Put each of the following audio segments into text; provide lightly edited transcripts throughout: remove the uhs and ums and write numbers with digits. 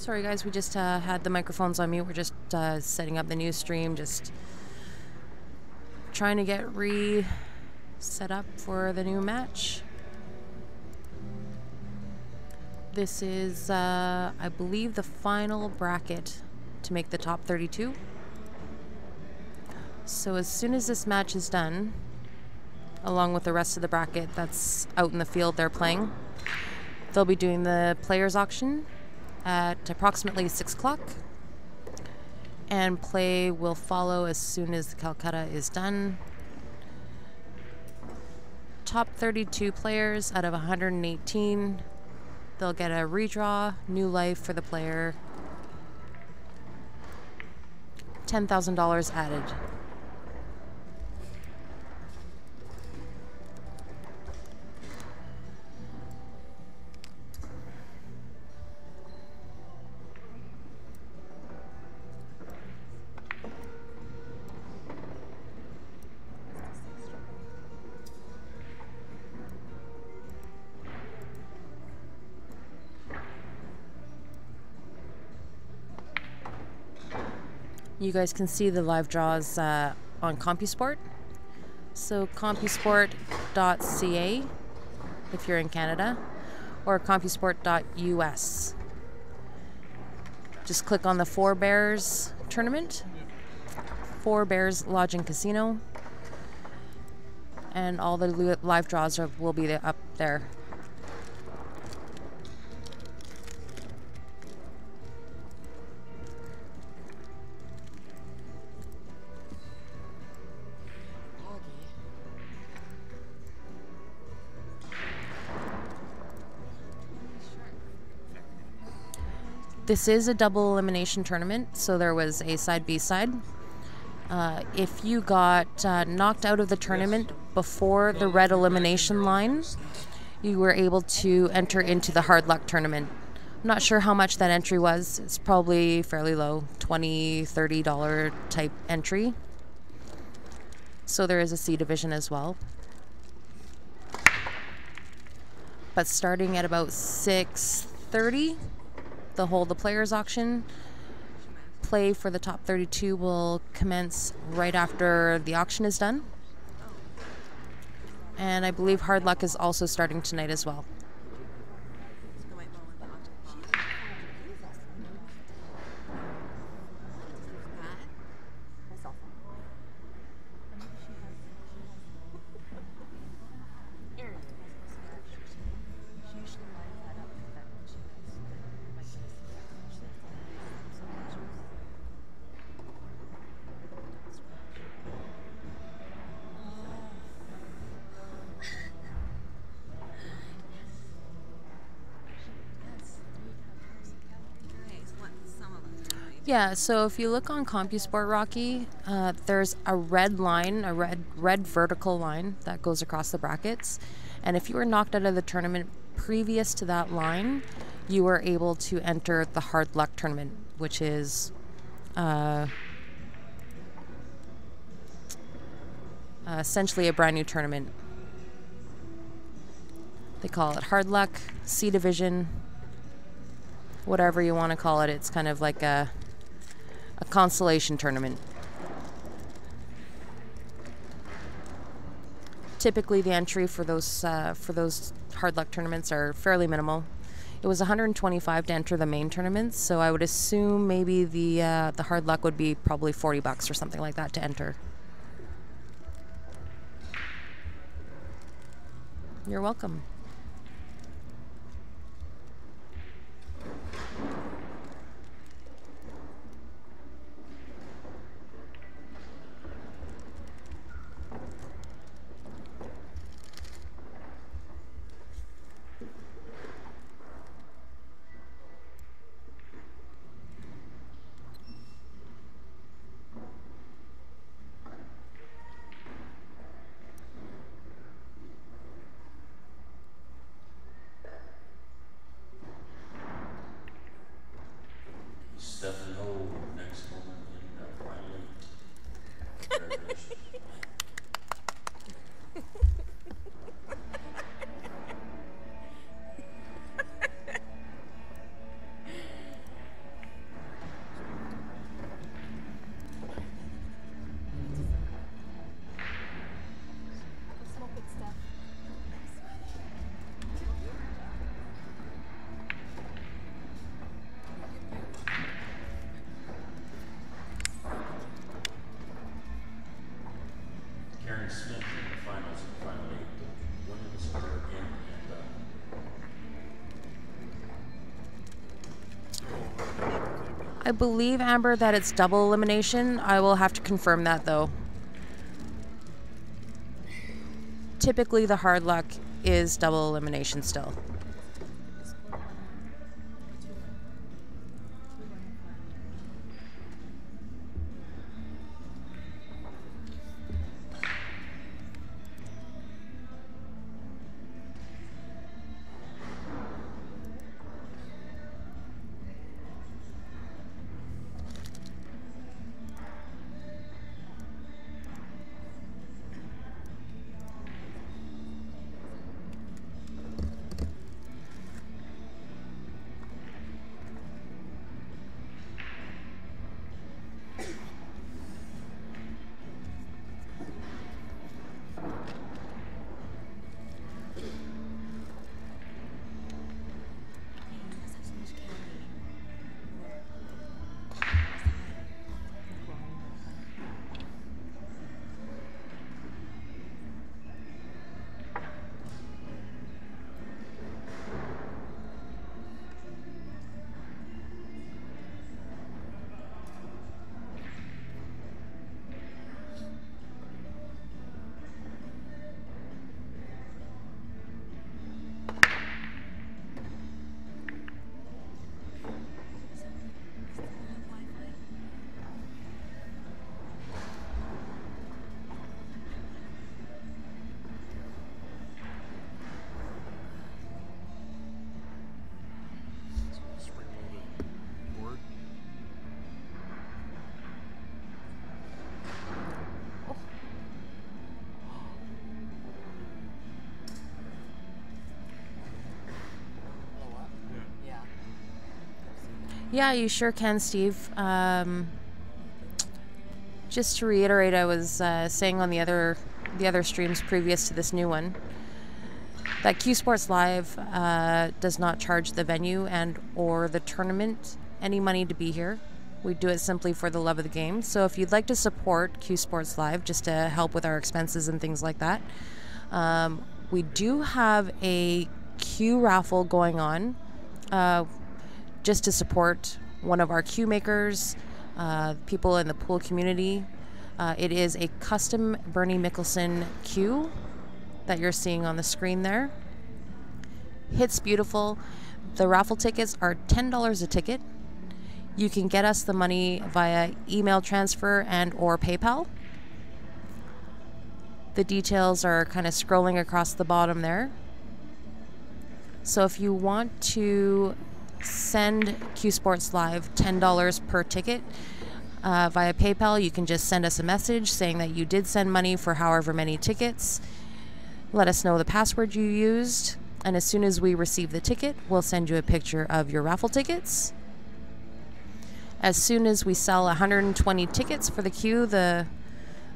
Sorry guys, we just had the microphones on mute. We're just setting up the new stream, just trying to get set up for the new match. This is, I believe, the final bracket to make the top 32. So as soon as this match is done, along with the rest of the bracket that's out in the field they're playing, they'll be doing the players auction at approximately 6 o'clock, and play will follow as soon as the Calcutta is done. Top 32 players out of 118, they'll get a redraw, new life for the player, $10,000 added. You guys can see the live draws on CompuSport. So CompuSport.ca if you're in Canada, or CompuSport.us. Just click on the Four Bears tournament, Four Bears Lodge and Casino, and all the live draws will be up there. This is a double elimination tournament, so there was a side B side. If you got knocked out of the tournament before the red elimination line, you were able to enter into the hard luck tournament. I'm not sure how much that entry was. It's probably fairly low, $20, $30 type entry. So there is a C division as well. But starting at about 6:30, they'll hold the players auction. Play for the top 32 will commence right after the auction is done. And I believe hard luck is also starting tonight as well. Yeah, so if you look on CompuSport, Rocky, there's a red line, a red vertical line that goes across the brackets. And if you were knocked out of the tournament previous to that line, you were able to enter the hard luck tournament, which is essentially a brand new tournament. They call it hard luck, C division, whatever you want to call it. It's kind of like a consolation tournament. Typically, the entry for those hard luck tournaments are fairly minimal. It was $125 to enter the main tournaments, so I would assume maybe the hard luck would be probably $40 or something like that to enter. You're welcome. I believe, Amber, that it's double elimination. I will have to confirm that, though. Typically, the hard luck is double elimination still. Yeah, you sure can, Steve. Just to reiterate, I was saying on the other streams previous to this new one that Q Sports Live does not charge the venue and or the tournament any money to be here. We do it simply for the love of the game. So if you'd like to support Q Sports Live just to help with our expenses and things like that, we do have a Q raffle going on. Just to support one of our cue makers, people in the pool community. It is a custom Bernie Mickelson cue that you're seeing on the screen there. Hits beautiful. The raffle tickets are $10 a ticket. You can get us the money via email transfer and or PayPal. The details are kind of scrolling across the bottom there. So if you want to send Q Sports Live $10 per ticket via PayPal, you can just send us a message saying that you did send money for however many tickets. Let us know the password you used, and as soon as we receive the ticket, we'll send you a picture of your raffle tickets. As soon as we sell 120 tickets for the queue, the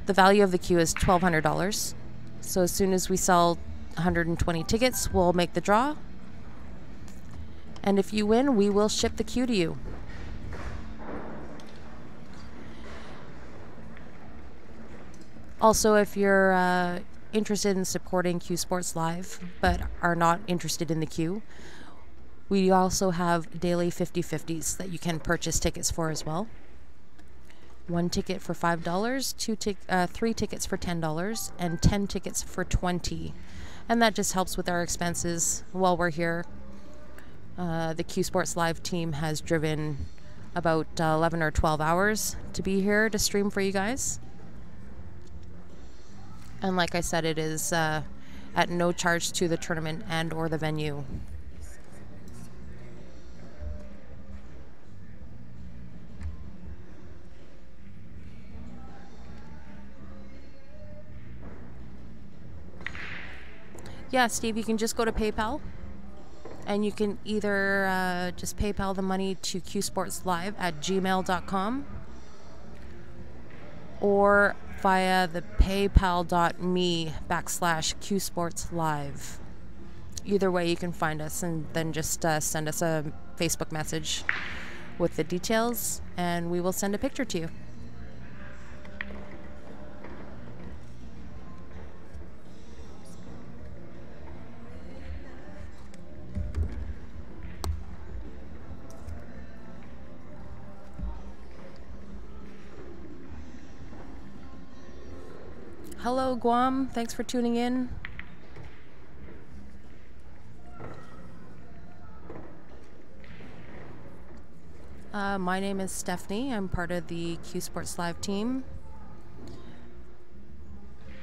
value of the queue is $1,200. So as soon as we sell 120 tickets, we'll make the draw. And if you win, we will ship the queue to you. Also, if you're interested in supporting Q Sports Live but are not interested in the queue, we also have daily 50/50s that you can purchase tickets for as well. 1 ticket for $5, 3 tickets for $10, and 10 tickets for $20. And that just helps with our expenses while we're here. The Q Sports Live team has driven about 11 or 12 hours to be here to stream for you guys. And like I said, it is at no charge to the tournament and or the venue. Yeah, Steve, you can just go to PayPal. And you can either just PayPal the money to qsportslive@gmail.com or via the paypal.me/qsportslive. Either way, you can find us, and then just send us a Facebook message with the details, and we will send a picture to you. Hello, Guam. Thanks for tuning in. My name is Stephanie. I'm part of the Q Sports Live team.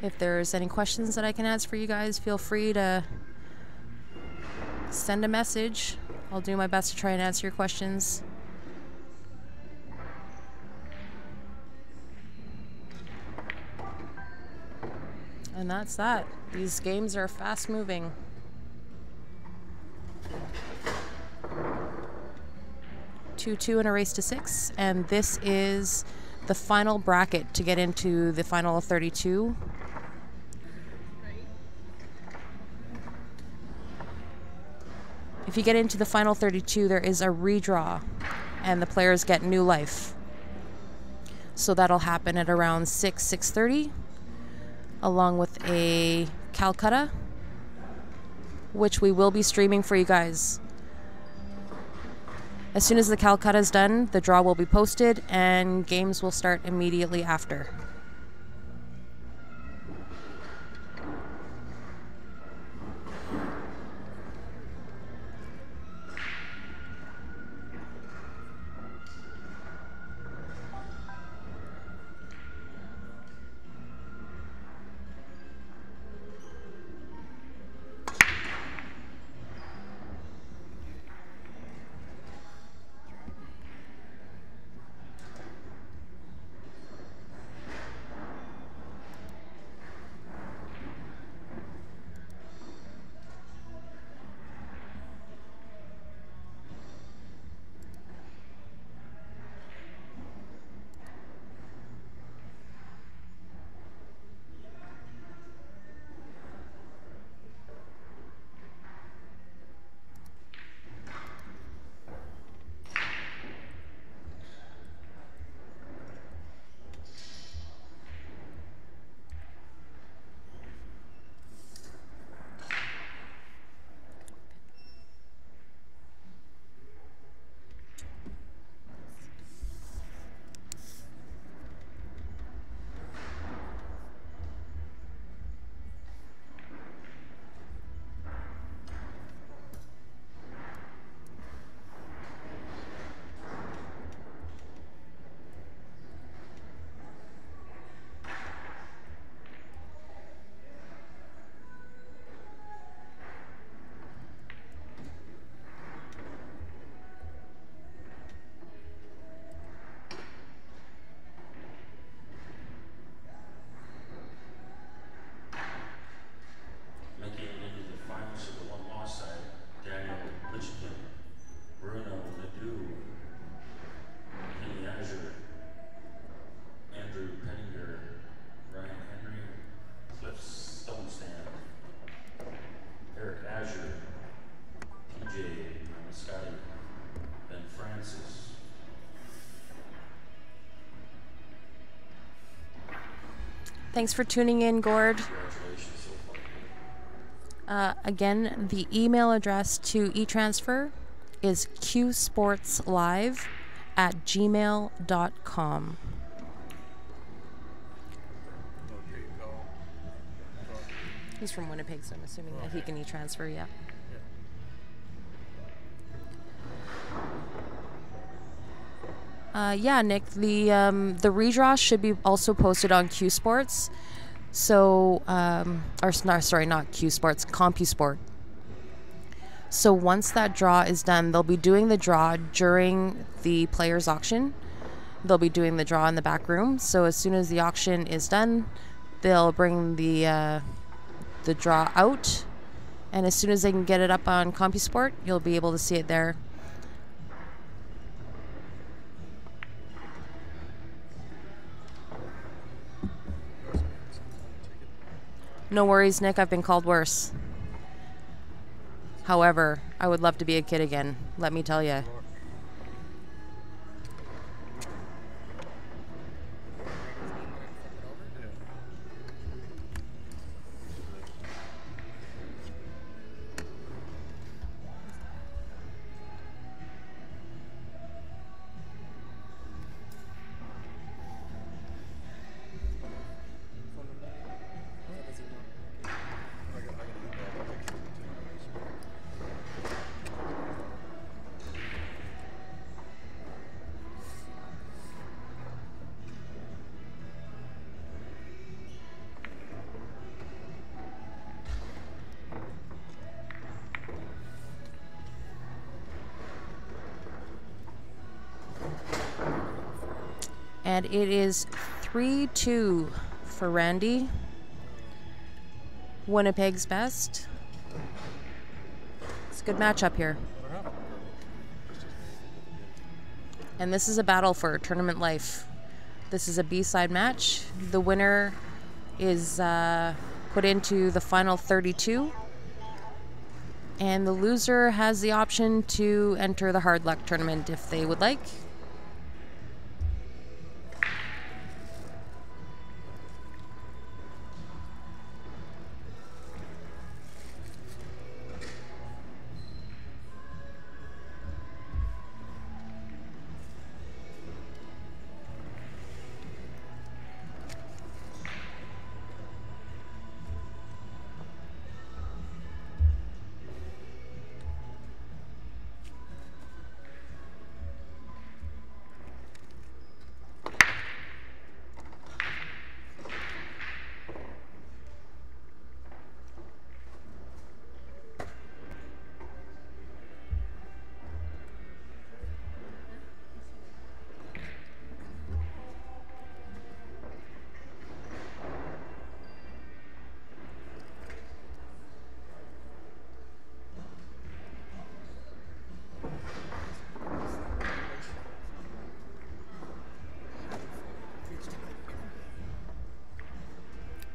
If there's any questions that I can answer for you guys, feel free to send a message. I'll do my best to try and answer your questions. And that's that. These games are fast moving. 2-2 in a race to 6, and this is the final bracket to get into the final 32. If you get into the final 32, there is a redraw, and the players get new life. So that'll happen at around 6:30, along with a Calcutta, which we will be streaming for you guys. As soon as the Calcutta is done, the draw will be posted and games will start immediately after. Thanks for tuning in, Gord. Again, the email address to eTransfer is qsportslive@gmail.com. He's from Winnipeg, so I'm assuming that he can e-transfer, yeah. Yeah, Nick, the redraw should be also posted on Q Sports. So, sorry, not Q Sports, CompuSport. So once that draw is done, they'll be doing the draw during the players' auction. They'll be doing the draw in the back room. So as soon as the auction is done, they'll bring the draw out, and as soon as they can get it up on CompuSport, you'll be able to see it there. No worries, Nick. I've been called worse. However, I would love to be a kid again, let me tell you. And it is 3-2 for Randy. Winnipeg's best. It's a good matchup here. And this is a battle for tournament life. This is a B-side match. The winner is put into the final 32. And the loser has the option to enter the hard luck tournament if they would like.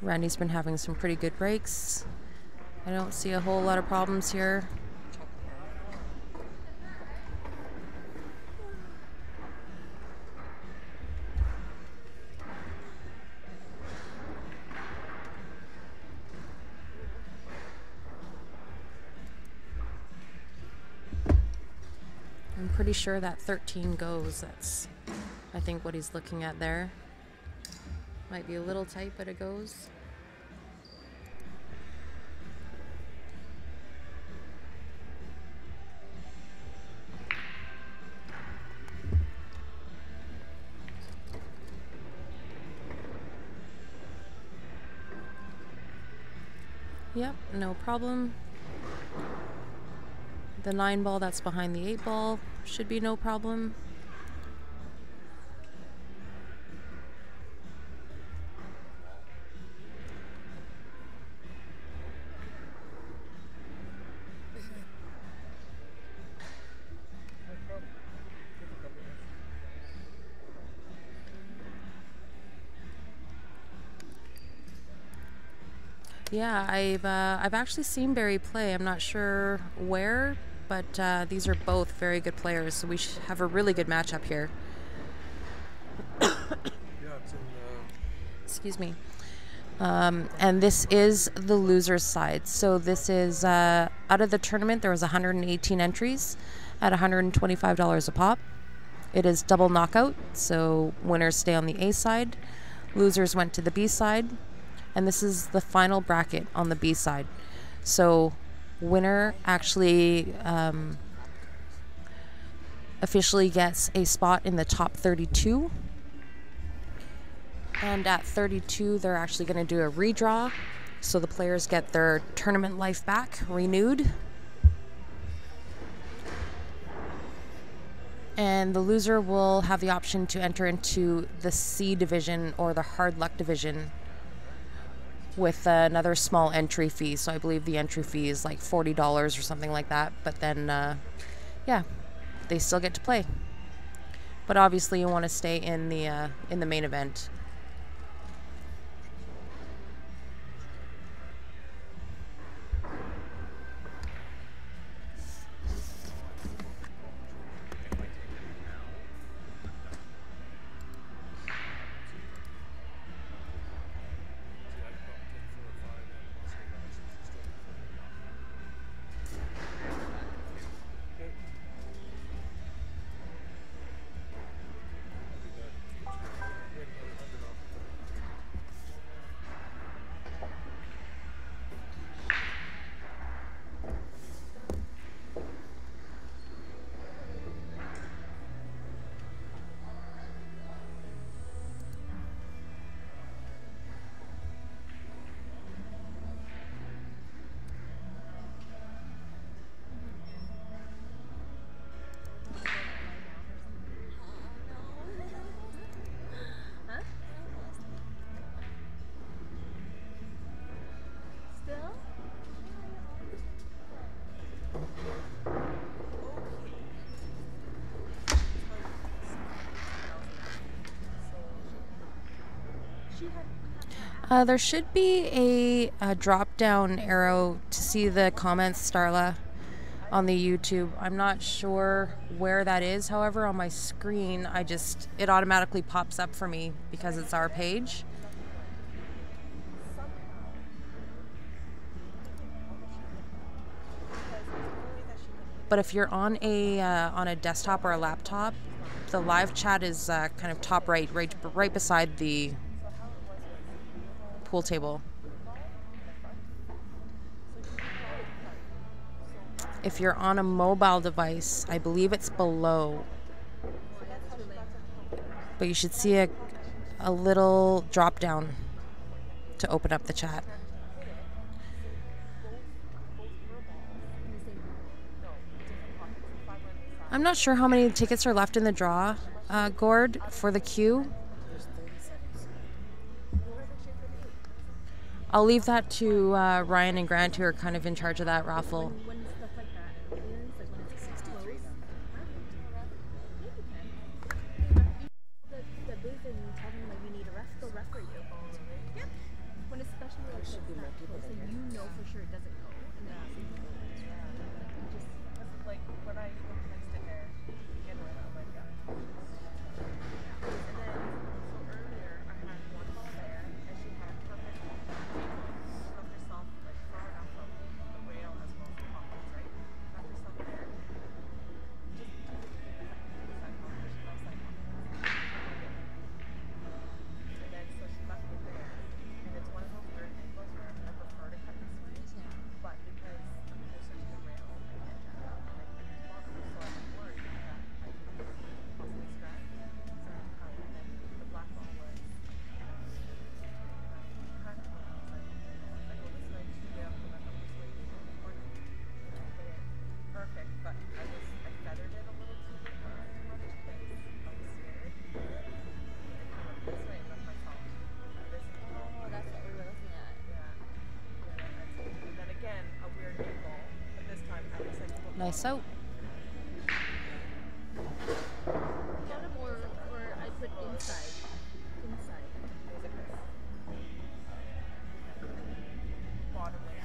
Randy's been having some pretty good breaks. I don't see a whole lot of problems here. I'm pretty sure that 13 goes. That's, I think, what he's looking at there. Might be a little tight, but it goes. Yep, no problem. The 9 ball that's behind the 8 ball should be no problem. Yeah, I've actually seen Barry play. I'm not sure where, but these are both very good players, so we should have a really good matchup here. Yeah, it's in, Excuse me. And this is the loser's side. So this is out of the tournament. There was 118 entries at $125 a pop. It is double knockout, so winners stay on the A side. Losers went to the B side. And this is the final bracket on the B side. So winner actually officially gets a spot in the top 32. And at 32, they're actually going to do a redraw. So the players get their tournament life back, renewed. And the loser will have the option to enter into the C division or the hard luck division with another small entry fee. So I believe the entry fee is like $40 or something like that. But then, yeah, they still get to play. But obviously, you want to stay in the main event. There should be a drop-down arrow to see the comments, Starla, on the YouTube. I'm not sure where that is. However, on my screen, it automatically pops up for me because it's our page. But if you're on a desktop or a laptop, the live chat is kind of top right beside the pool table. If you're on a mobile device, I believe it's below. But you should see a little drop down to open up the chat. I'm not sure how many tickets are left in the draw, Gord, for the queue. I'll leave that to Ryan and Grant, who are kind of in charge of that raffle. When stuff like that is, like when it's closed, the booth and tell them like you need a ref, they'll ref for you. Yeah. When it's especially like that close, and you know for sure it doesn't go, and then just like when I mixed it there to begin with, I'm like, yeah. And then so earlier I had one ball there, and she had perfect of herself like far enough from the rail as well as the pockets, right? Got herself there. Just side pockets, she loves side pockets. And then so she left me there, and it's one of those weird things where I prefer to cut this way, but because I'm closer to the rail, I can't jam out and I can't bother, so I'm worried that I could possibly scratch. So I had to cut, and then the black ball was cut when I was like, I go this way, she get up, and I go this way, to the corner, and I hit it perfect, but I feathered it a little too much because I was scared. I went this way and left myself this way. oh, that's what we were looking at. And then again, a weird new ball, but this time I was like, Nice out. Bottom or I put inside. bottom way.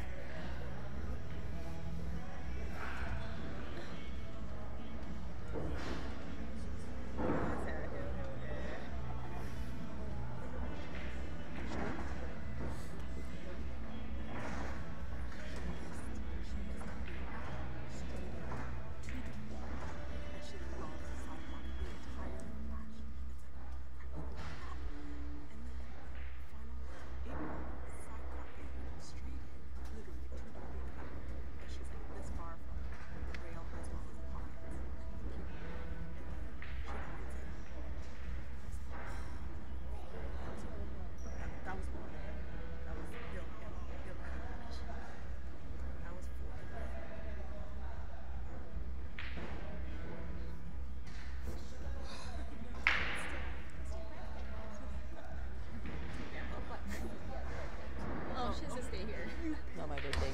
Oh, she has to stay here. Not my birthday.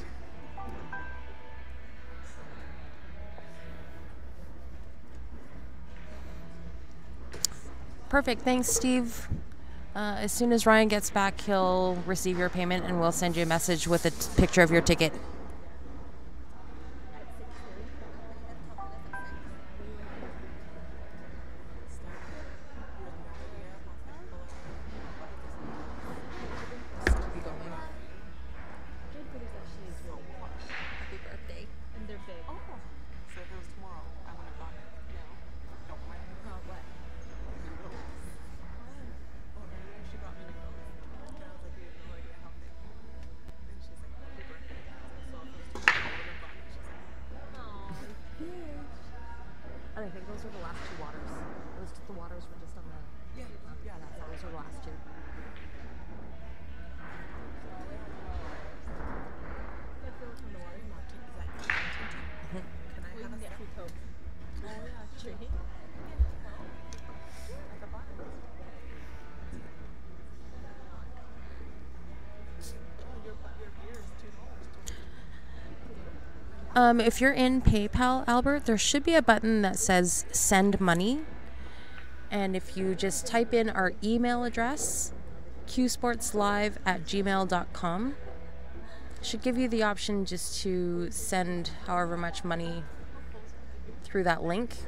Perfect. Thanks, Steve. As soon as Ryan gets back, he'll receive your payment and we'll send you a message with a picture of your ticket. Happy birthday. And they're big. So if it was tomorrow, I would have gone. No. Don't mind. Oh, what? She got me to go. And I was like, you have no idea how big. And she's like, happy birthday. So if it was tomorrow, I would have gone. She's like, Oh, And I think those are the last two waters. The waters were just on the... yeah. Those are the last two. I feel from the water. Can I have a sip? Coke. Oh, yeah, true. At the bottom. Oh, your beer is $2. If you're in PayPal, Albert, there should be a button that says send money. And if you just type in our email address qsportslive@gmail.com. Should give you the option just to send however much money through that link.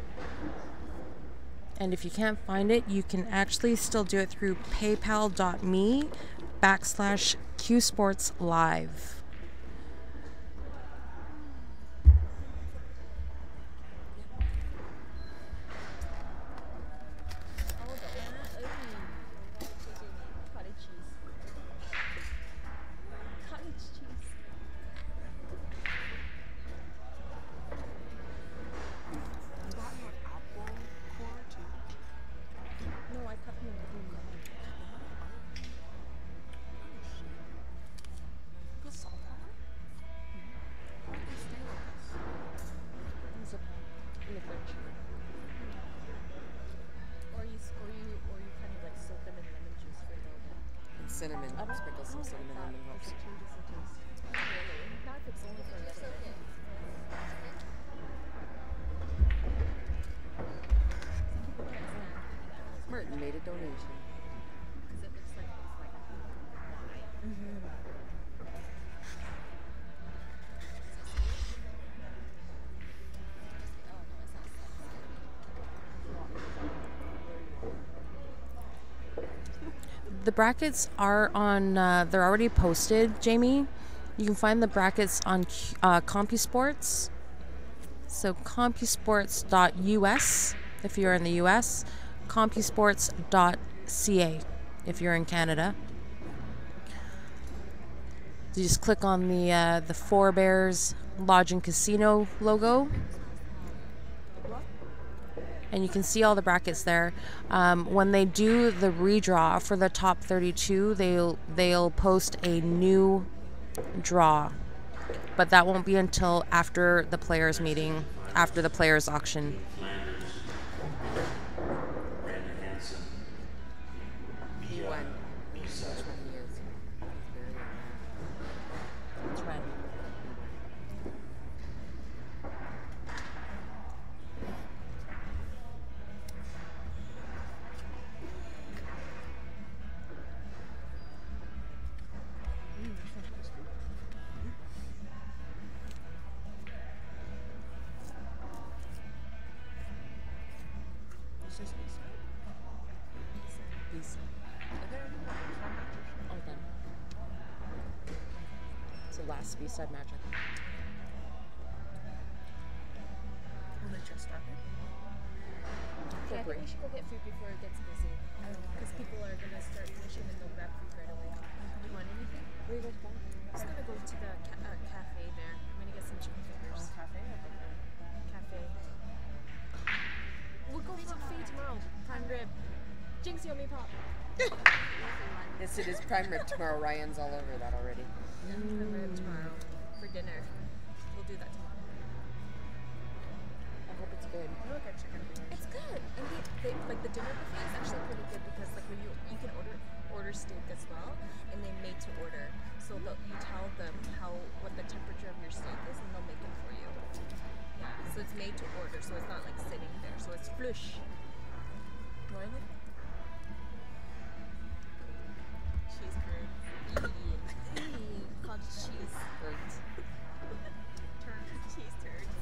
And if you can't find it, you can actually still do it through paypal.me/qsportslive. Cottage cheese. Cottage cheese. You got your apple core too? No, I cut them in lemon. Put salt on it? Why do they stay like this? In the fridge. Or you kind of like soak them in lemon juice for a little bit. And cinnamon. Sprinkle some cinnamon on them helps. It changes the taste. Really? Not if it's only for a little bit. People can't stand eating apples Martin made a donation. because it looks like it's like why? The brackets are on, they're already posted, Jamie. You can find the brackets on CompuSports. So CompuSports.us if you're in the US, CompuSports.ca if you're in Canada. You just click on the Four Bears Lodge and Casino logo, and you can see all the brackets there. When they do the redraw for the top 32, they'll post a new draw, but that won't be until after the players meeting, after the players auction. He won. Which one he is? Very It's red. This is Peace. All done. So last B-side magic. When they just started. Okay, I think we should go get food before it gets busy. Because people are going to start finishing and they'll grab food right away. You want anything? Where are you guys going? I'm just going to go to the cafe there. I'm going to get some chicken fingers. Cafe or buffet? Cafe. We'll go buffet tomorrow. Prime rib. Jinx, yummy pop. Yes, it is prime rib tomorrow. Ryan's all over that already. Yeah, prime rib tomorrow for dinner. We'll do that tomorrow. I hope it's good. I look at chicken fingers. It's good, and they like the dinner buffet is actually pretty good because like when you can order steak as well, and they made to order. So you tell them what the temperature of your steak is, and they'll make it for you. Yeah, so it's made to order, so it's not like sitting there. So it's flush. Really? Cheese curd. Called cheese. Turds. Cheese turds.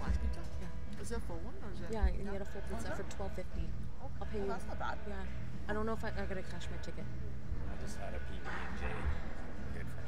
Last pizza? Yeah. Is it a full one or is it? Yeah, you get a full pizza for $12.50. I'll pay you. Well, that's not bad. Yeah, I don't know if I gotta cash my ticket. I just had a PB&J. Good for me.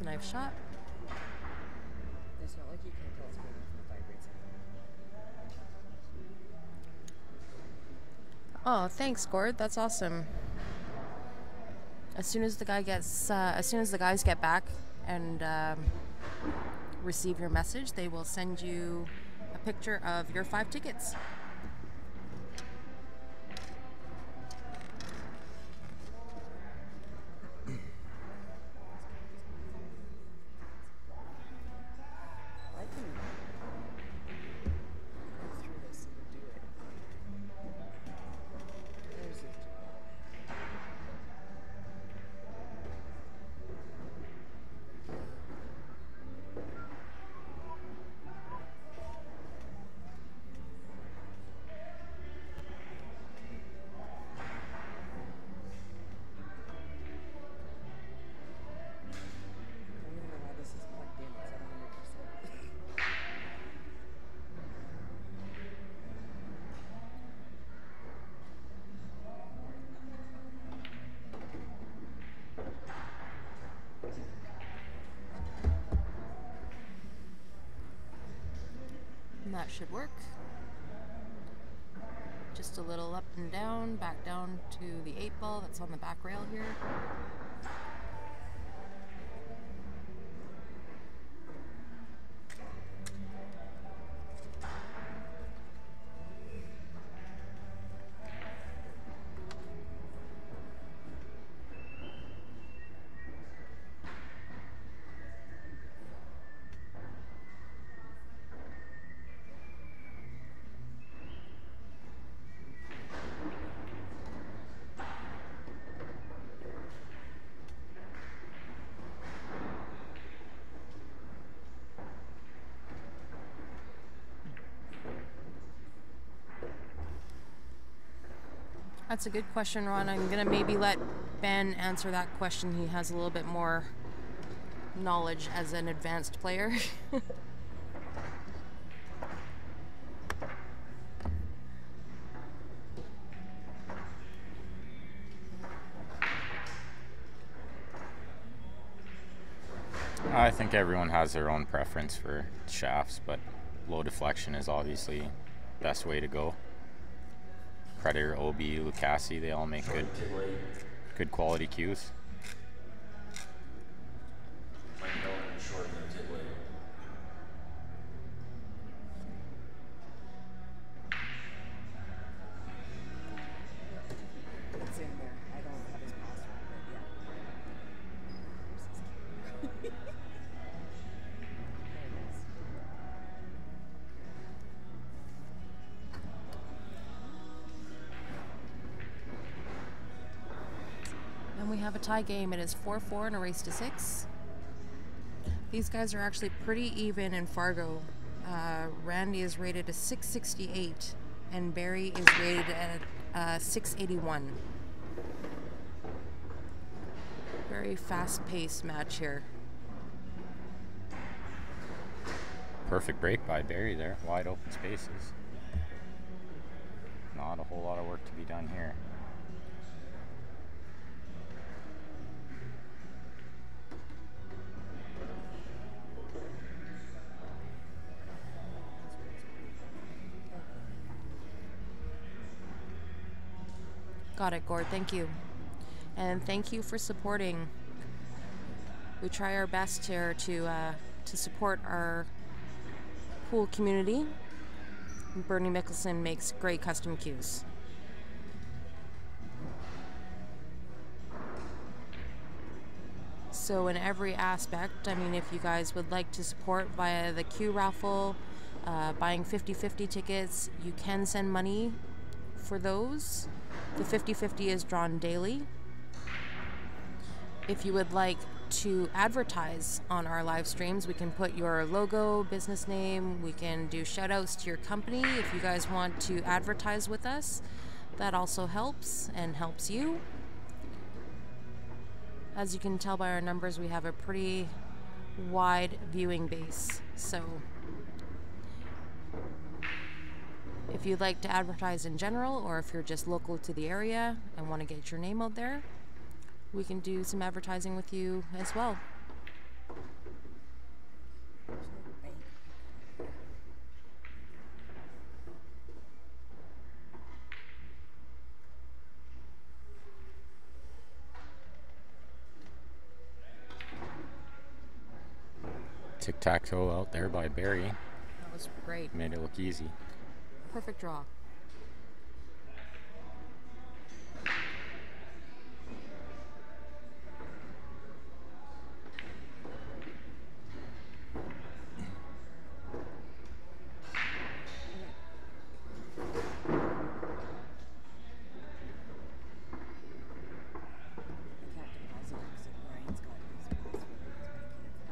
a knife shot. It's not like you can't tell it's going off and it vibrates. Oh, thanks, Gord. That's awesome. As soon as the guys get back and receive your message, they will send you a picture of your 5 tickets. I can go through this and do it. There's it. I don't even know why this is plugged in. It's at 100%. And that should work. Just a little up and down, back down to the 8 ball that's on the back rail here. That's a good question, Ron. I'm gonna maybe let Ben answer that question. He has a little bit more knowledge as an advanced player. I think everyone has their own preference for shafts, but low deflection is obviously the best way to go. Predator, OB, Lucasi, they all make good quality cues. It's in there. I don't have his password, but yeah. Where's his key? There it is. And we have a tie game. It is 4-4 and a race to 6. These guys are actually pretty even in Fargo. Randy is rated a 668 and Barry is rated at 681. Very fast-paced match here. Perfect break by Barry there. Wide open spaces. Not a whole lot of work to be done here. Got it, Gord. Thank you. And thank you for supporting. We try our best here to support our pool community. Bernie Mickelson makes great custom cues. So in every aspect, I mean, if you guys would like to support via the cue raffle, buying 50/50 tickets, you can send money for those. The 50/50 is drawn daily. If you would like to advertise on our live streams, we can put your logo, business name, we can do shout outs to your company. If you guys want to advertise with us, that also helps and helps you. As you can tell by our numbers, we have a pretty wide viewing base. So if you'd like to advertise in general, or if you're just local to the area and want to get your name out there, we can do some advertising with you as well. tic-tac-toe out there by Barry. That was great. Made it look easy. Perfect draw. I can't deposit it because Ryan's got his password, so I can't finish it.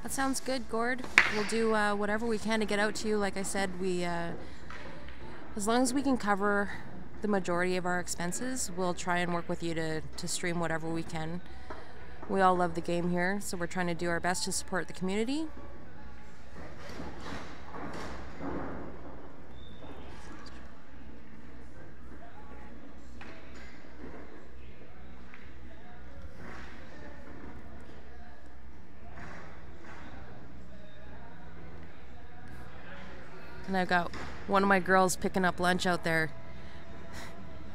That sounds good, Gord. We'll do whatever we can to get out to you. Like I said, we as long as we can cover the majority of our expenses, we'll try and work with you to stream whatever we can. We all love the game here, so we're trying to do our best to support the community. And I've got one of my girls picking up lunch out there.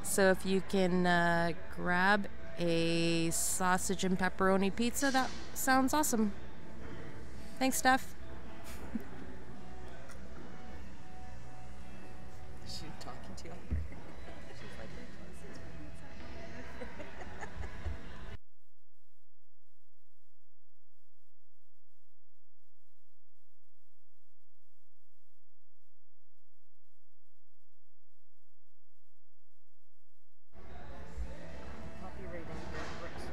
So if you can grab a sausage and pepperoni pizza, that sounds awesome. Thanks, Steph. Is she talking to you? She's like, "My sausage pizza." Copyright on your bricks.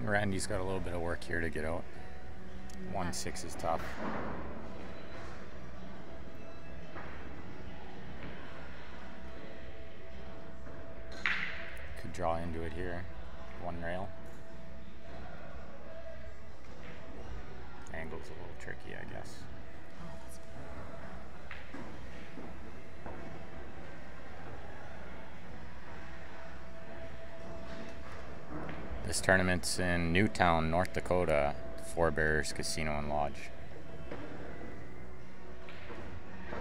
Randy's got a little bit of work here to get out. 1-6 is tough. Could draw into it here. One rail. Angle's a little tricky, I guess. This tournament's in Newtown, North Dakota, Four Bears Casino and Lodge.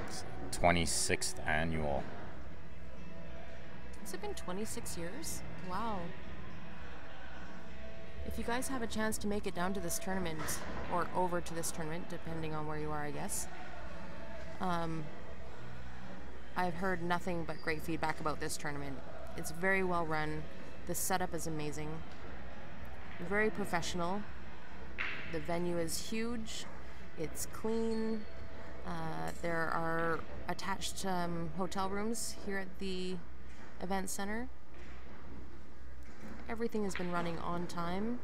It's 26th annual. Has it been 26 years? Wow. If you guys have a chance to make it down to this tournament, or over to this tournament, depending on where you are, I guess. I've heard nothing but great feedback about this tournament. It's very well run. The setup is amazing. Very professional. The venue is huge. It's clean. There are attached hotel rooms here at the event center. Everything has been running on time.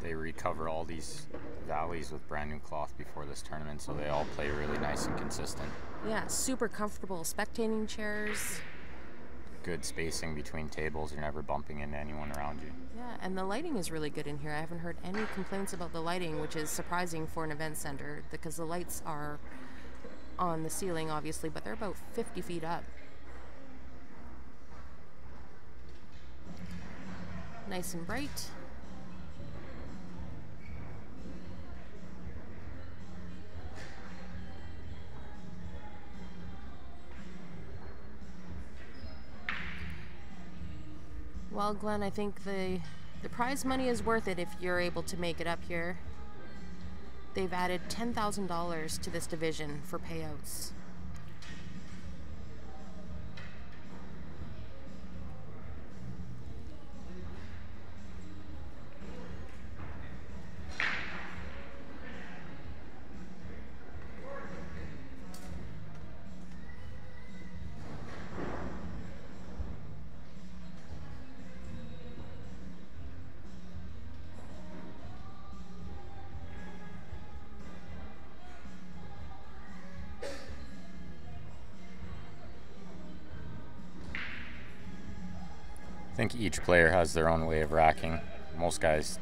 They recover all these valleys with brand new cloth before this tournament, so they all play really nice and consistent. Yeah, super comfortable spectating chairs. Good spacing between tables. You're never bumping into anyone around you. Yeah, and the lighting is really good in here. I haven't heard any complaints about the lighting, which is surprising for an event center because the lights are on the ceiling, obviously, but they're about 50 feet up. Nice and bright. Well, Glenn, I think the prize money is worth it if you're able to make it up here. They've added $10,000 to this division for payouts. I think each player has their own way of racking. Most guys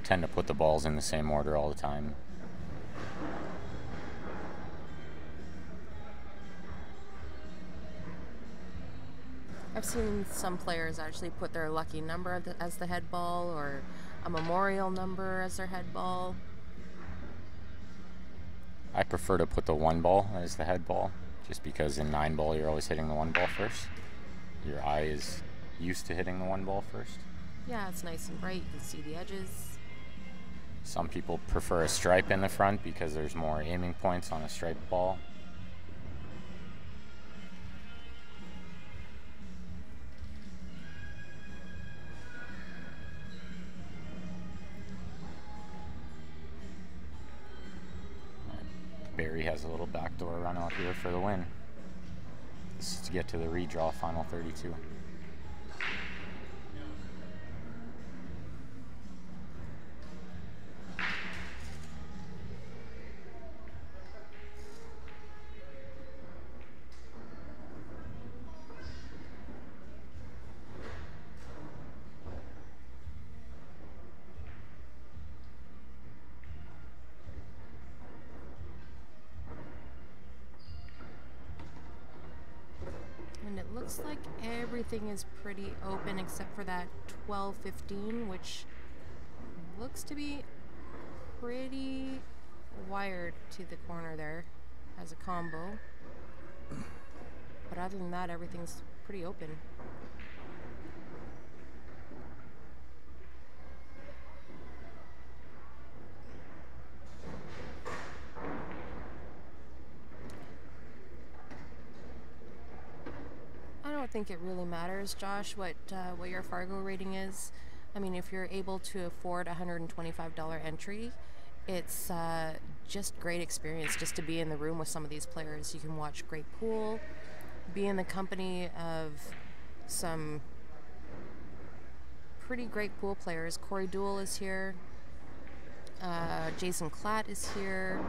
tend to put the balls in the same order all the time. I've seen some players actually put their lucky number as the head ball, or a memorial number as their head ball. I prefer to put the 1 ball as the head ball, just because in 9 ball you're always hitting the 1 ball first. Your eye is used to hitting the 1 ball first. Yeah, it's nice and bright. You can see the edges. Some people prefer a stripe in the front because there's more aiming points on a striped ball. Barry has a little backdoor run out here for the win. This is to get to the redraw final 32. And it looks like everything is pretty open except for that 12-15, which looks to be pretty wired to the corner there as a combo. But other than that, everything's pretty open. I don't think it really matters, Josh, what your Fargo rating is. I mean, if you're able to afford a $125 entry, it's just great experience just to be in the room with some of these players. You can watch great pool, be in the company of some pretty great pool players. Corey Duell is here. Jason Klatt is here.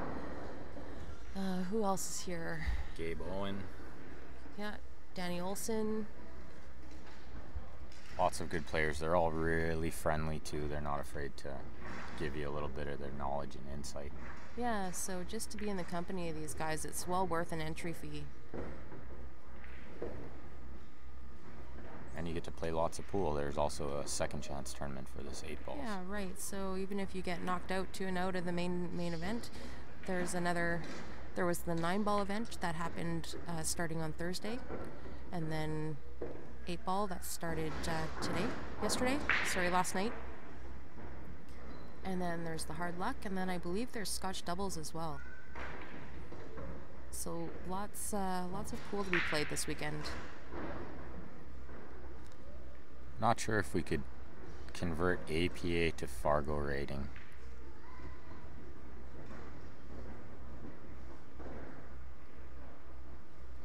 Who else is here? Gabe Owen. Yeah, Danny Olson. Lots of good players. They're all really friendly too. They're not afraid to give you a little bit of their knowledge and insight. Yeah, so just to be in the company of these guys, it's well worth an entry fee. And you get to play lots of pool. There's also a second chance tournament for this 8 balls. Yeah, right. So even if you get knocked out 2-0 of the main event, there was the 9 ball event that happened starting on Thursday, and then 8 ball that started last night. And then there's the hard luck, and then I believe there's Scotch doubles as well. So lots of pool to be played this weekend. Not sure if we could convert APA to Fargo rating.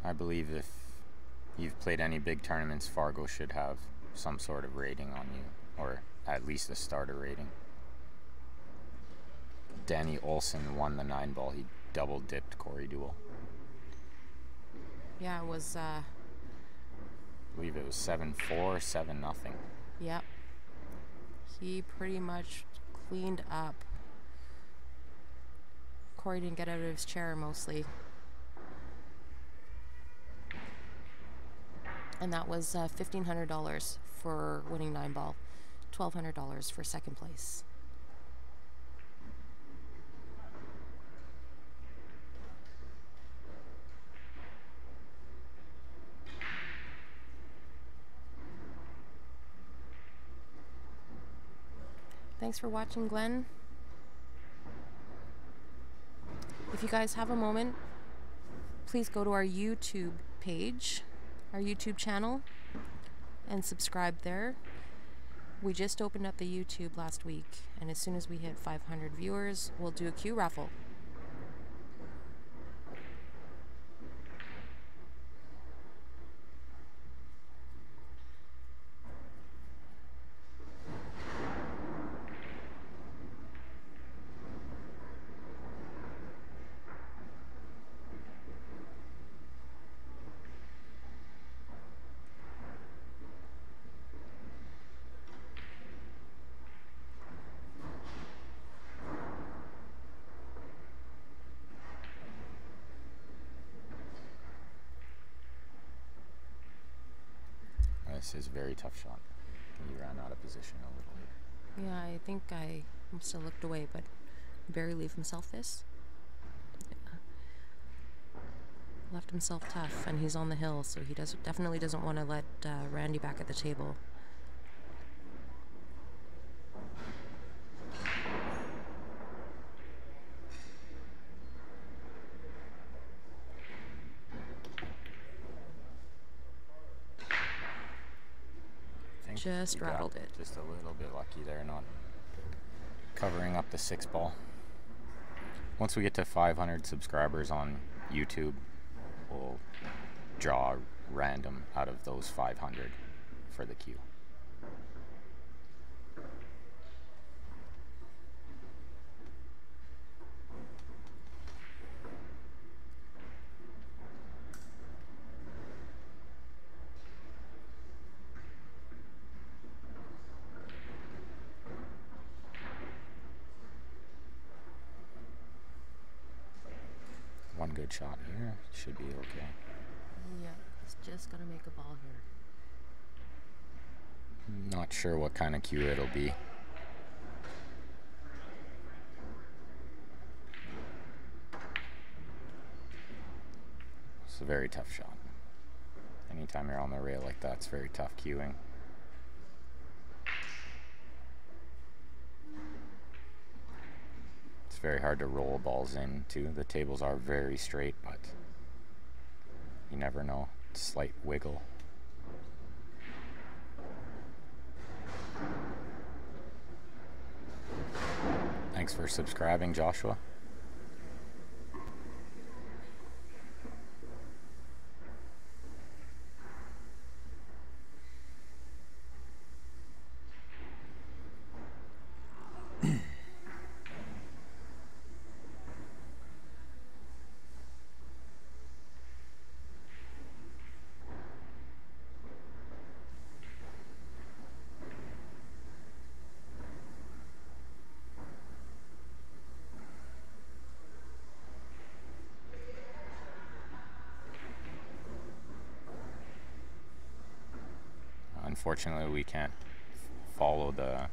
I believe if you've played any big tournaments, Fargo should have some sort of rating on you, or at least a starter rating. Danny Olson won the 9 ball. He double dipped Corey Duell. Yeah, it was. I believe it was 7-4, 7-0. Yep. He pretty much cleaned up. Corey didn't get out of his chair mostly. And that was $1,500 for winning 9 ball, $1,200 for second place. Thanks for watching, Glenn. If you guys have a moment, please go to our YouTube page, our YouTube channel, and subscribe there. We just opened up the YouTube last week, and as soon as we hit 500 viewers, we'll do a Q raffle. This is a very tough shot. He ran out of position a little bit. Yeah, I think I must have looked away, but Barry leave himself this. Yeah. Left himself tough, and he's on the hill, so he definitely doesn't want to let Randy back at the table. Just You got rattled it. Just a little bit lucky there, not covering up the 6 ball. Once we get to 500 subscribers on YouTube, we'll draw random out of those 500 for the cue. One good shot here, should be okay. Yeah, he's just gonna make a ball here. Not sure what kind of cue it'll be. It's a very tough shot. Anytime you're on the rail like that, it's very tough cueing. It's very hard to roll balls in too. The tables are very straight, but you never know. Slight wiggle. Thanks for subscribing, Joshua. Unfortunately, we can't follow the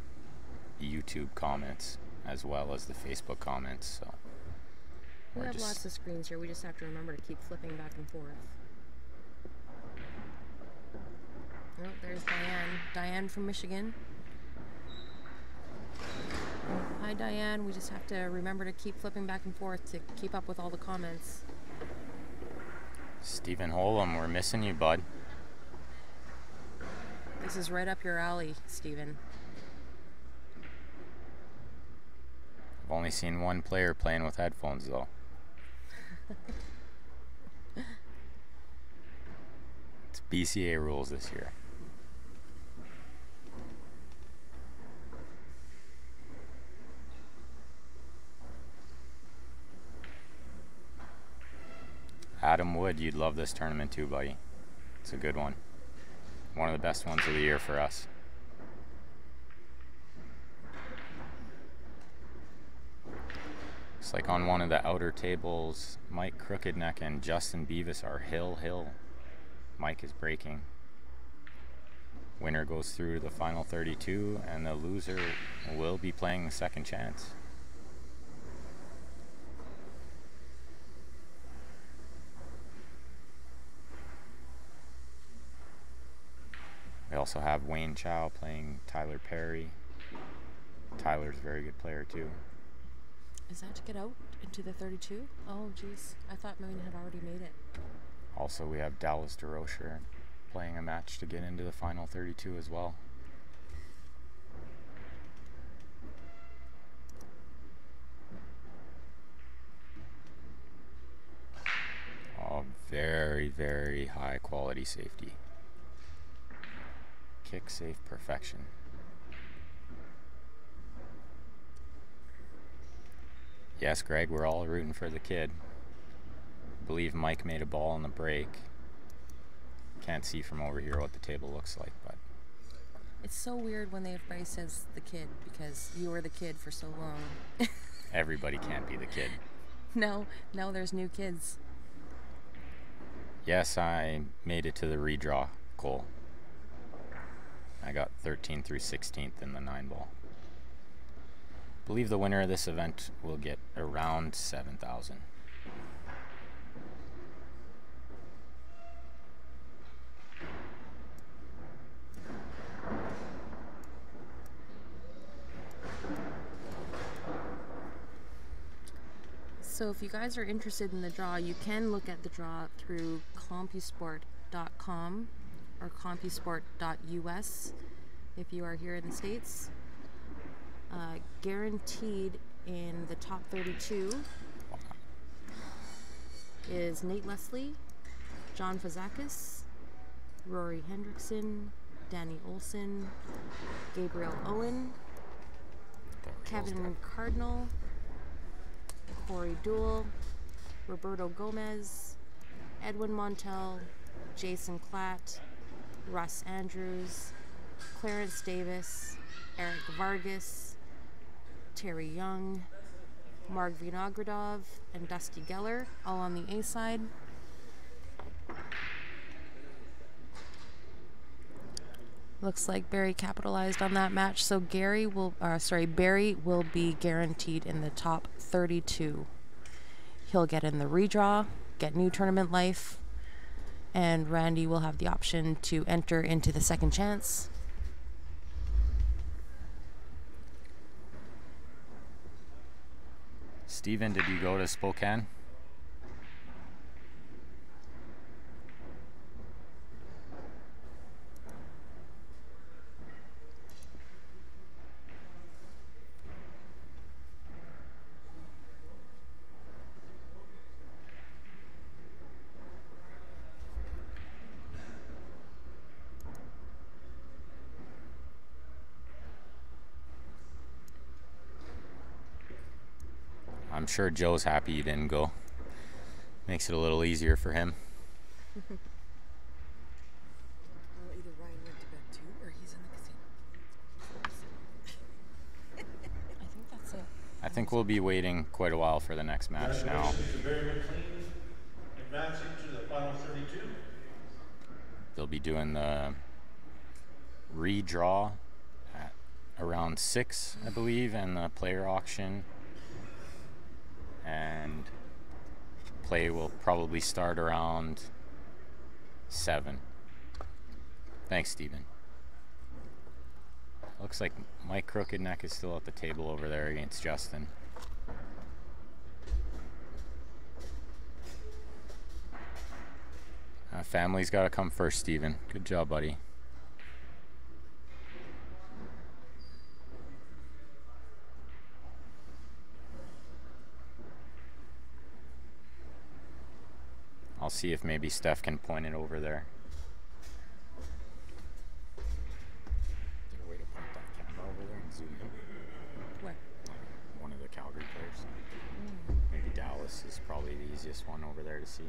YouTube comments as well as the Facebook comments, so We have lots of screens here. We just have to remember to keep flipping back and forth. Oh, there's Diane. Diane from Michigan. Hi, Diane. We just have to remember to keep flipping back and forth to keep up with all the comments. Stephen Holm, we're missing you, bud. This is right up your alley, Stephen. I've only seen one player playing with headphones, though. It's BCA rules this year. Adam Wood, you'd love this tournament too, buddy. It's a good one. One of the best ones of the year for us. It's like on one of the outer tables, Mike Crookedneck and Justin Beavis are hill. Mike is breaking. Winner goes through to the final 32, and the loser will be playing the second chance. We also have Wayne Chow playing Tyler Perry. Tyler's a very good player too. Is that to get out into the 32? Oh, jeez. I thought Marine had already made it. Also, we have Dallas DeRocher playing a match to get into the final 32 as well. Oh, very high quality safety. Kick safe perfection. Yes, Greg, we're all rooting for the kid. I believe Mike made a ball on the break. Can't see from over here what the table looks like, but It's so weird when everybody says the kid because you were the kid for so long. everybody can't be the kid. Now there's new kids. Yes, I made it to the redraw, Cole. got 13th through 16th in the 9-ball. Believe the winner of this event will get around 7,000. So if you guys are interested in the draw, you can look at the draw through compusport.com or compusport.us if you are here in the States. Guaranteed in the top 32 is Nate Leslie, John Fazakis, Rory Hendrickson, Danny Olson, Gabriel Owen, Kevin Cardinal, Corey Dool, Roberto Gomez, Edwin Montel, Jason Klatt, Russ Andrews, Clarence Davis, Eric Vargas, Terry Young, Mark Vinogradov, and Dusty Geller, all on the A side. Looks like Barry capitalized on that match, so Barry will be guaranteed in the top 32. He'll get in the redraw, get new tournament life, and Randy will have the option to enter into the second chance. Steven, did you go to Spokane? I'm sure Joe's happy you didn't go. Makes it a little easier for him. Well, either Ryan went to bed too, or he's in the casino. I think that's it. I think we'll be waiting quite a while for the next match now. Congratulations to Barry McLean advancing to the final 32. They'll be doing the redraw at around 6, I believe, and the player auction. And play will probably start around 7. Thanks, Steven. Looks like Mike Crooked Neck is still at the table over there against Justin. Family's got to come first, Steven. Good job, buddy. I'll see if maybe Steph can point it over there. Is there a way to point that camera over there and zoom in? Where? One of the Calgary players. Maybe Dallas is probably the easiest one over there to see.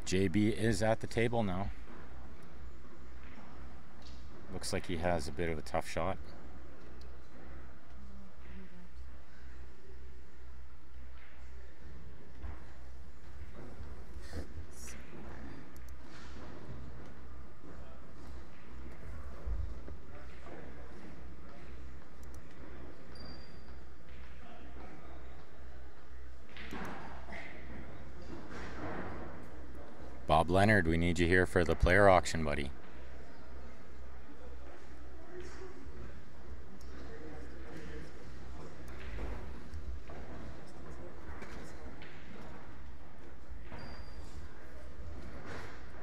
JB is at the table now. Looks like he has a bit of a tough shot. Bob Leonard, we need you here for the player auction, buddy.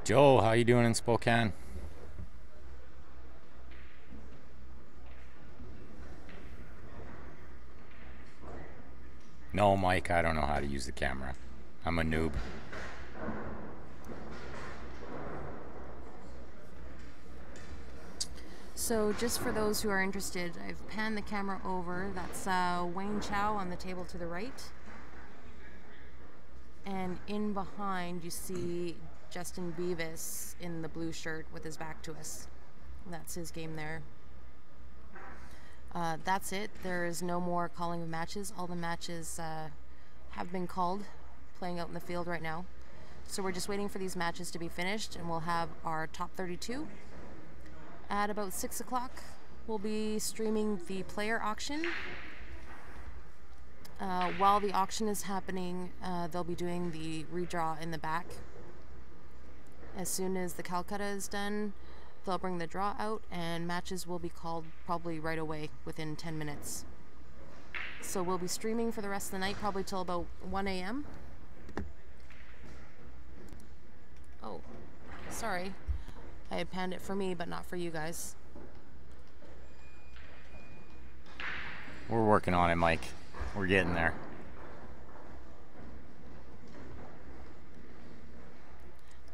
Joe, how you doing in Spokane? No, Mike, I don't know how to use the camera. I'm a noob. So just for those who are interested, I've panned the camera over. That's Wayne Chow on the table to the right. And in behind you see Justin Beavis in the blue shirt with his back to us. That's his game there. That's it. There is no more calling of matches. All the matches have been called, playing out in the field right now. So we're just waiting for these matches to be finished, and we'll have our top 32. At about 6 o'clock, we'll be streaming the player auction. While the auction is happening, they'll be doing the redraw in the back. As soon as the Calcutta is done, they'll bring the draw out, and matches will be called probably right away within 10 minutes. So we'll be streaming for the rest of the night, probably till about 1 a.m. Oh, sorry. I had panned it for me, but not for you guys. We're working on it, Mike. We're getting there.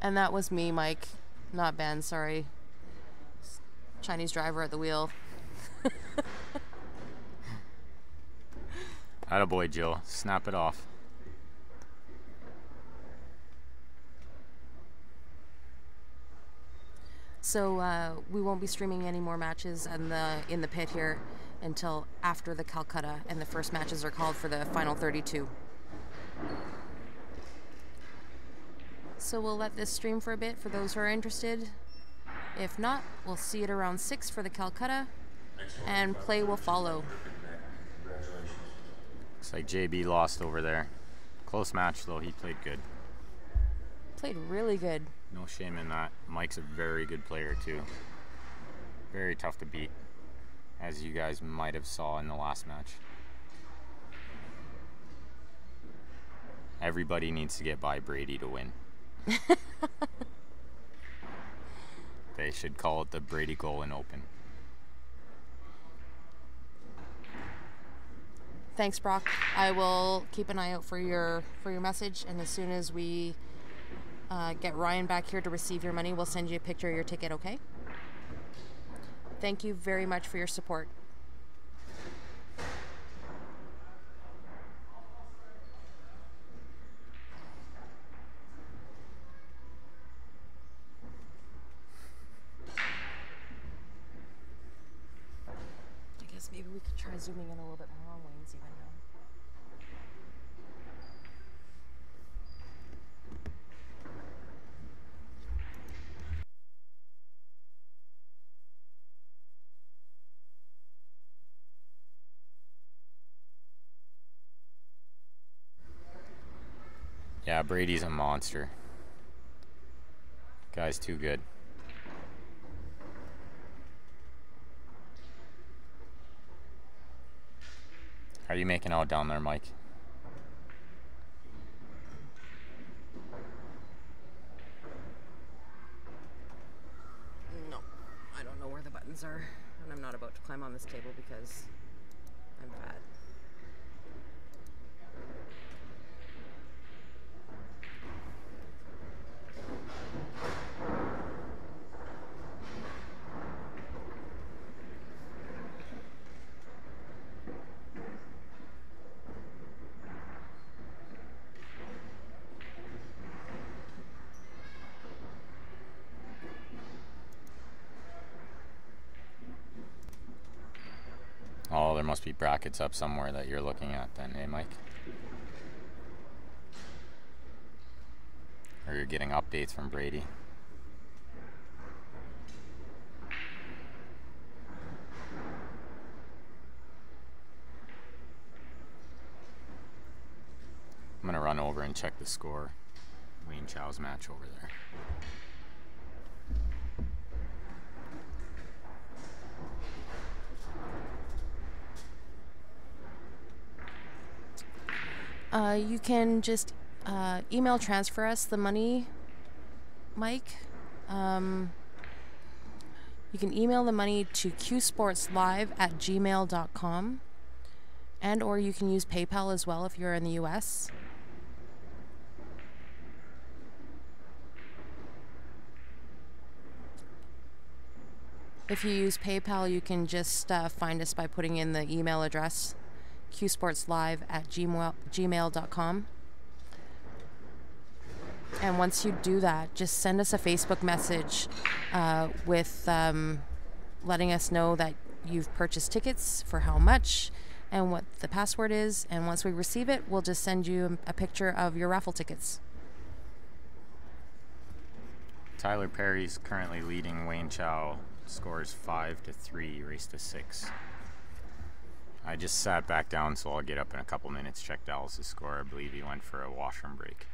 And that was me, Mike, not Ben, sorry. Chinese driver at the wheel. Attaboy, Jill. Snap it off. So we won't be streaming any more matches in the pit here until after the Calcutta, and the first matches are called for the final 32. So we'll let this stream for a bit for those who are interested. If not, we'll see it around 6 for the Calcutta, and play will follow. Looks like JB lost over there. Close match though, he played good. Played really good. No shame in that. Mike's a very good player too. Very tough to beat, as you guys might have saw in the last match. Everybody needs to get by Brady to win. They should call it the Brady Golan Open. Thanks, Brock. I will keep an eye out for your message, and as soon as we get Ryan back here to receive your money, we'll send you a picture of your ticket, okay? Thank you very much for your support. I guess maybe we could try zooming in a little bit more on Wayne's even now. Yeah, Brady's a monster. Guy's too good. How are you making out down there, Mike? No, I don't know where the buttons are, and I'm not about to climb on this table because I'm fat. Oh, there must be brackets up somewhere that you're looking at then, eh, Mike? Or you're getting updates from Brady. I'm gonna run over and check the score. Wayne Chow's match over there. You can just email transfer us the money, Mike. You can email the money to qsportslive@gmail.com, and or you can use PayPal as well if you're in the US. If you use PayPal, you can just find us by putting in the email address qsportslive@gmail.com. And once you do that, just send us a Facebook message with letting us know that you've purchased tickets, for how much, and what the password is, and once we receive it, we'll just send you a picture of your raffle tickets. Tyler Perry's currently leading Wayne Chow. Scores 5-3, race to 6. I just sat back down, so I'll get up in a couple minutes, check Dallas's score. I believe he went for a washroom break.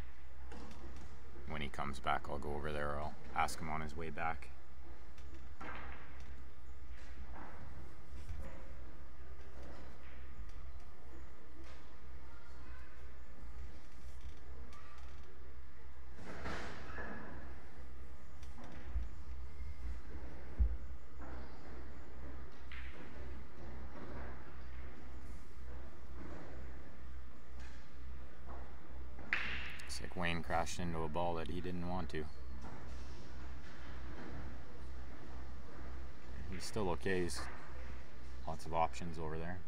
When he comes back, I'll go over there. I'll ask him on his way back. Looks like Wayne crashed into a ball that he didn't want to. He's still okay. He's lots of options over there.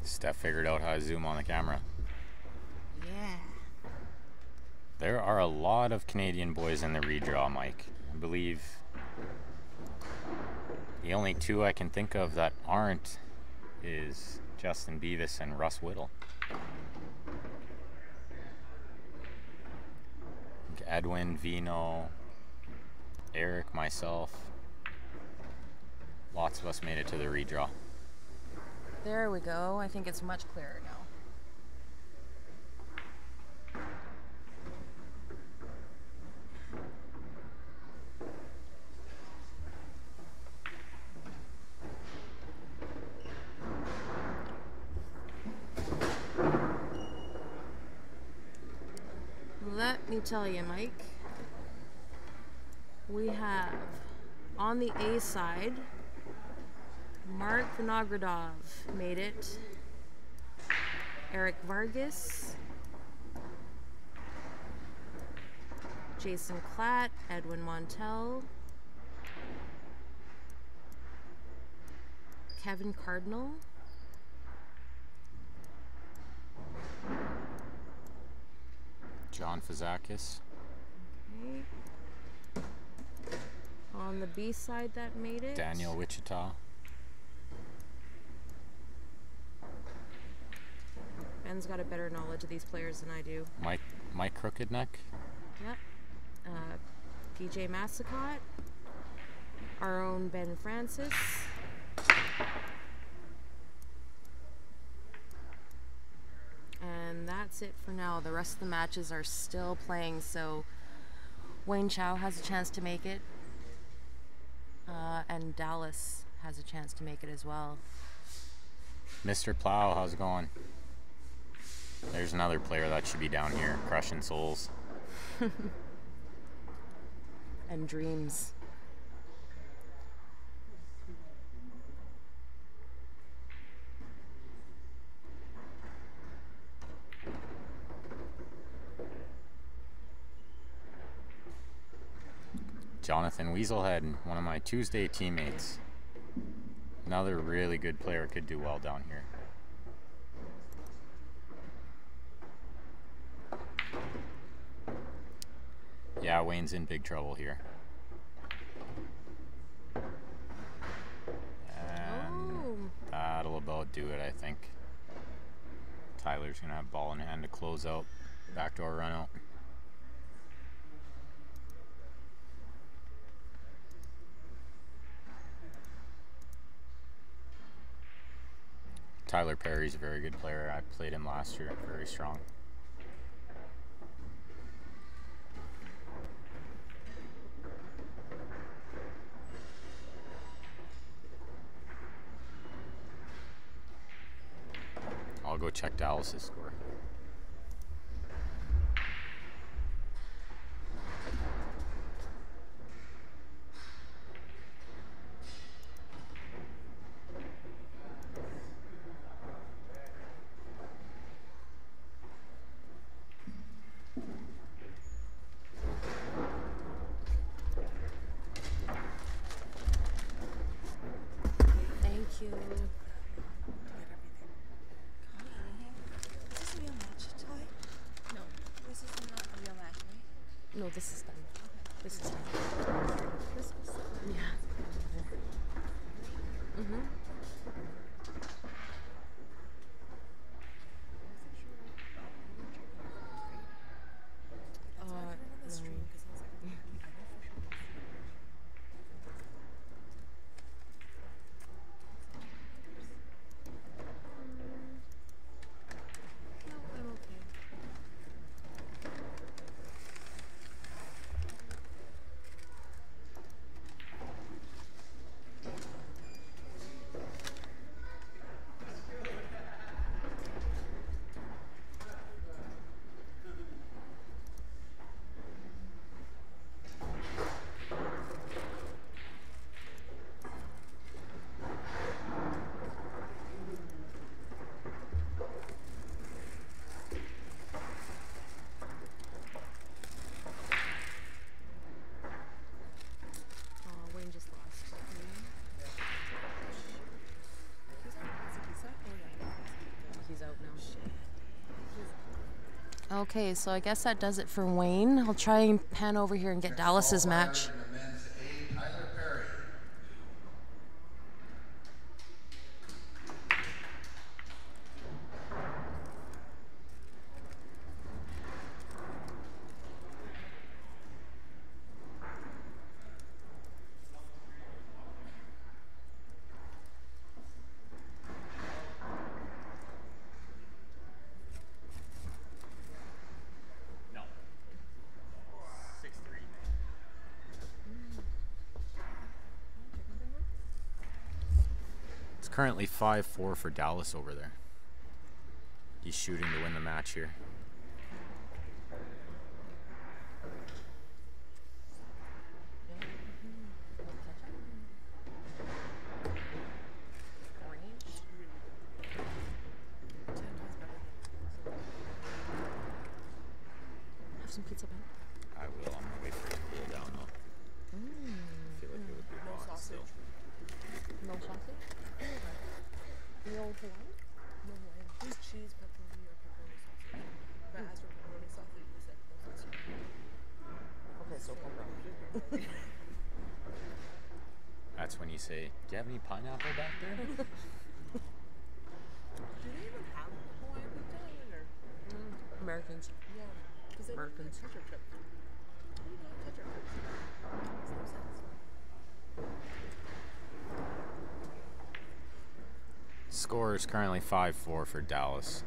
Steph figured out how to zoom on the camera. Yeah. There are a lot of Canadian boys in the redraw, Mike. I believe the only two I can think of that aren't is Justin Beavis and Russ Whittle. Edwin, Vino, Eric, myself. Lots of us made it to the redraw. There we go. I think it's much clearer now. Let me tell you, Mike, we have on the A side, Mark Vinogradov made it. Eric Vargas, Jason Klatt, Edwin Montel, Kevin Cardinal, John Fazakis. okay. On the B side that made it, Daniel Wichita. Ben's got a better knowledge of these players than I do. Mike Crookedneck. Yep. PJ Massacott, our own Ben Francis, and that's it for now. The rest of the matches are still playing, so Wayne Chow has a chance to make it, and Dallas has a chance to make it as well. Mr. Plow, how's it going? There's another player that should be down here, crushing souls. And dreams. Jonathan Weaselhead, one of my Tuesday teammates. Another really good player, could do well down here. Yeah, Wayne's in big trouble here. And that'll about do it, I think. Tyler's gonna have ball in hand to close out. Backdoor run out. Tyler Perry's a very good player. I played him last year, very strong. I'll go check Dallas's score. this is done. This is done. This was Yeah. Mm-hmm. no, I'm okay. Oh, Wayne just lost. He's out now. Okay, so I guess that does it for Wayne. I'll try and pan over here and get Dallas's match. In the men's A, Tyler Perry. No. 6'3". It's currently 5-4 for Dallas over there. He's shooting to win the match here. Have some pizza, Ben. I will. I'm gonna wait for it to cool down though. I feel like it would be hot still. No sausage? The old Hawaii? No way. There's cheese, pepperoni, or pepperoni sausage. But as for pepperoni sausage, you said no sausage. Okay, so pepperoni. That's when you say, "Do you have any pineapple back there?" Do they even have Hawaiian pizza? Or? Americans. Yeah. Because they don't have Americans. ketchup chips. Who do have ketchup chips? Makes no sense. Score is currently 5-4 for Dallas.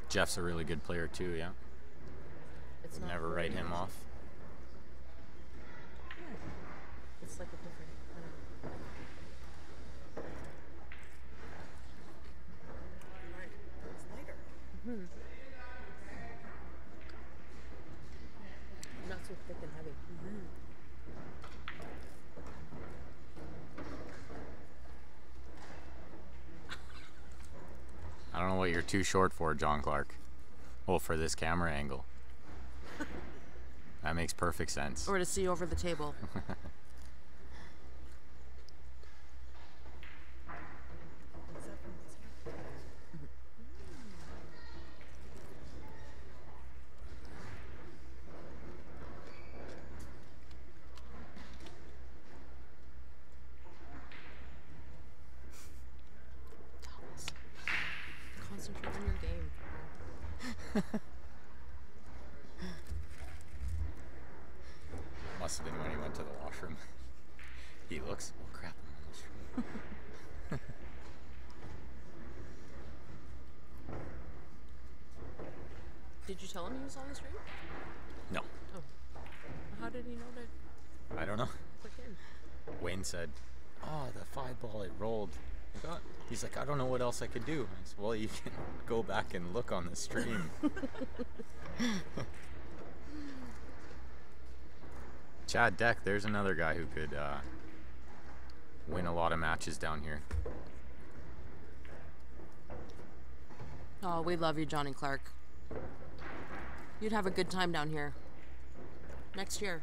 Jeff's a really good player too, yeah. It's not Never write him off. It's like a different kind of. Right. It's lighter. Not so thick and heavy. I don't know what you're too short for, John Clark. Well, for this camera angle. That makes perfect sense. Or to see over the table. Is that from this year? Concentrate on your game. Must have been when he went to the washroom. He looks, oh crap, I'm almost through. Did you tell him he was on the stream? No, Oh. How did he know to I don't know. click in? Wayne said, "Oh, the 5-ball, it rolled." He's like, "I don't know what else I could do." I said, "Well, you can go back and look on the stream." Chad Deck, there's another guy who could win a lot of matches down here. Oh, we love you, Johnny Clark. You'd have a good time down here. Next year.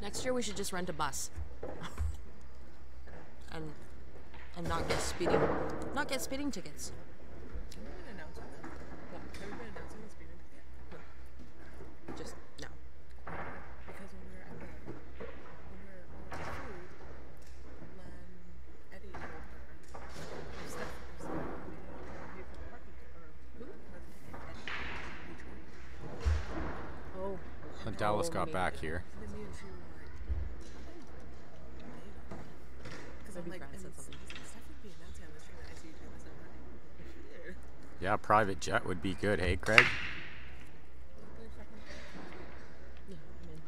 Next year we should just rent a bus. and not get speeding tickets. Have you been announcing that? Have you been announcing the speeding ticket? Just no. Because when we were at the food, when Eddie told her, Steph was like, we don't pay for the parking ticket, or for the ticket, and we Oh. Dallas got back here. And then me and she were like, because I'm Maybe like, Grant said something. Steph would be announcing on the stream that I see you doing this and I'm like, Yeah, private jet would be good. Hey, Craig. Yeah, I mean,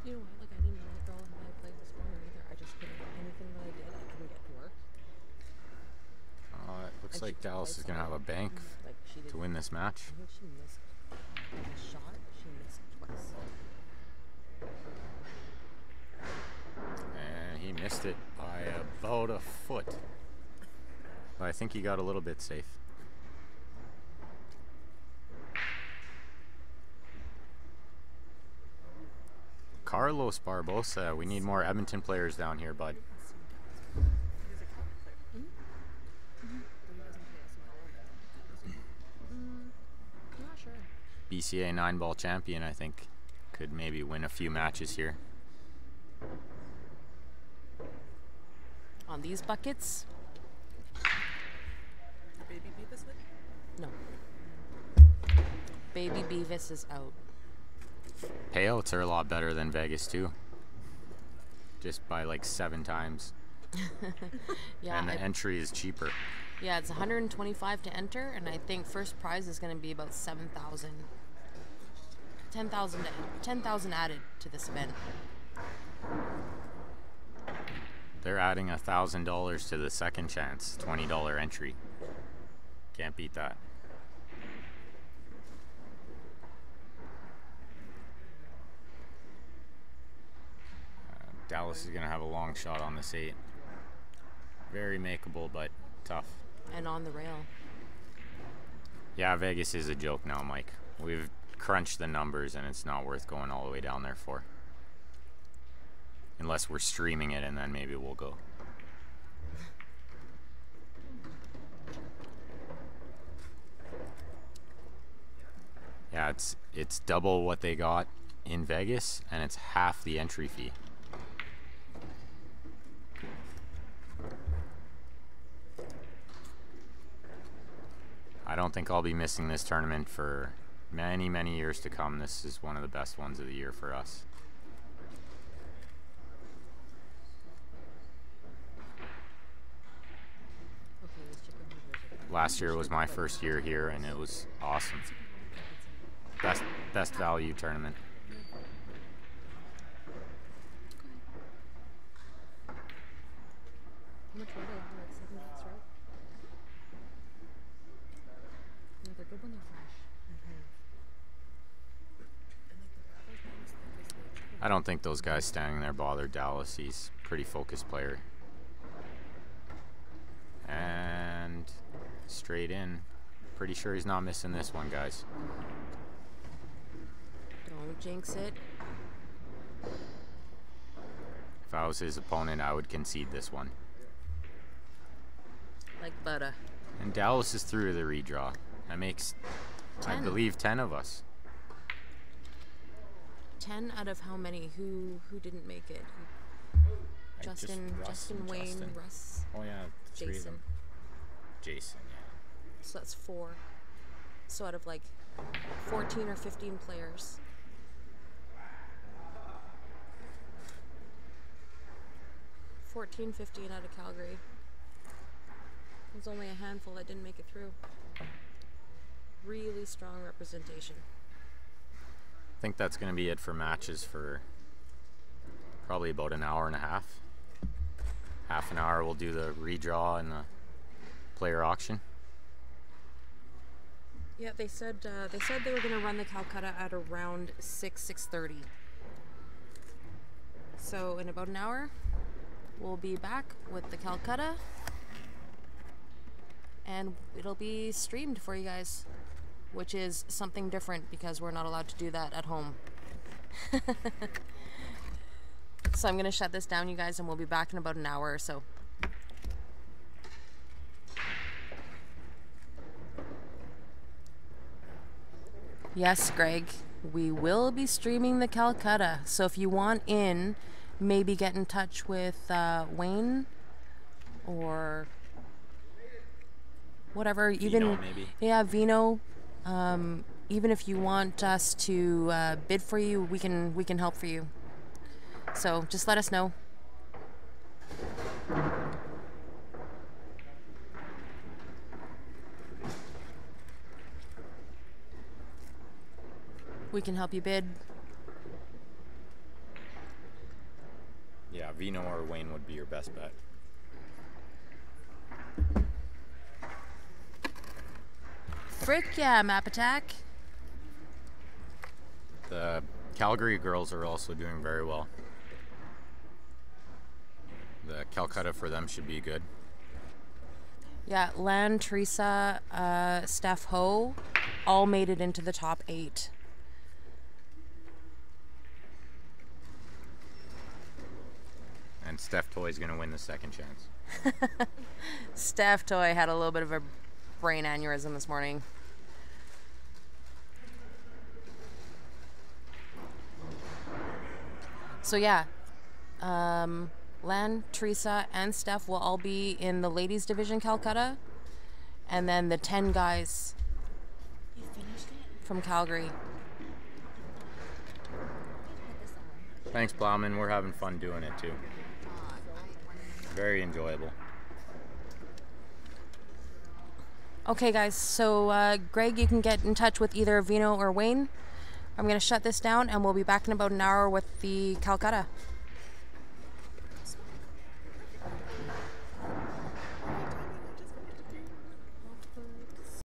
you know what? Like I didn't really go and I played this morning either. I just couldn't. Anything that I did, I couldn't get to work. It looks And like she Dallas played is going to have a bank Like she did. to win this match. I think she missed a shot. She missed twice. And he missed it by about a foot. But I think he got a little bit safe. Carlos Barbosa. We need more Edmonton players down here, bud. I'm not sure. BCA 9-ball champion, I think, could maybe win a few matches here. On these buckets, Baby Beavis with? no. Baby Beavis is out. Payouts are a lot better than Vegas too. Just by like 7 times. Yeah, And the entry is cheaper. yeah, it's 125 to enter, and I think first prize is going to be about 7,000. 10,000 added to this event. They're adding $1,000 to the second chance, $20 entry. Can't beat that. Dallas is going to have a long shot on this 8. Very makeable, but tough. And on the rail. Yeah, Vegas is a joke now, Mike. We've crunched the numbers, and it's not worth going all the way down there for. Unless we're streaming it, and then maybe we'll go. Yeah, it's double what they got in Vegas, and it's half the entry fee. I don't think I'll be missing this tournament for many, many years to come. This is one of the best ones of the year for us. Last year was my first year here, and it was awesome. Best value tournament. How much were they? Like 7 bucks, right? Yeah, they're good when they're fresh. I don't think those guys standing there bother Dallas. He's a pretty focused player. And straight in. Pretty sure he's not missing this one, guys. Don't jinx it. If I was his opponent, I would concede this one. Like butter. And Dallas is through to the redraw. That makes, 10. I believe, 10 of us. 10 out of how many? Who didn't make it? Just Justin, Russ and Wayne, Justin. Russ, Oh yeah, 3 of Jason. them. Jason, yeah. So that's 4. So out of like 14 or 15 players. 14, 15 out of Calgary. There's only a handful that didn't make it through. Really strong representation. I think that's going to be it for matches for probably about an hour and a half. Half an hour we'll do the redraw and the player auction. Yeah, they said they were gonna run the Calcutta at around 6:30. So in about an hour, we'll be back with the Calcutta, and it'll be streamed for you guys. which is something different because we're not allowed to do that at home. So I'm going to shut this down, you guys, and we'll be back in about an hour or so. Yes, Greg, we will be streaming the Calcutta. So if you want in, maybe get in touch with Wayne or whatever. Vino, maybe. Yeah, Vino. Even if you want us to bid for you, we can help for you. So just let us know. We can help you bid. Yeah, Vino or Wayne would be your best bet. Frick yeah, Map Attack. The Calgary girls are also doing very well. The Calcutta for them should be good. Yeah, Lan, Teresa, Steph Ho all made it into the top 8. And Steph Toy's going to win the second chance. Steph Toy had a little bit of a brain aneurysm this morning. So yeah, Lan, Teresa, and Steph will all be in the ladies division Calcutta, and then the 10 guys from Calgary. Thanks, Plowman. We're having fun doing it too. Very enjoyable. Okay, guys, so Greg, you can get in touch with either Vino or Wayne. I'm going to shut this down, and we'll be back in about an hour with the Calcutta.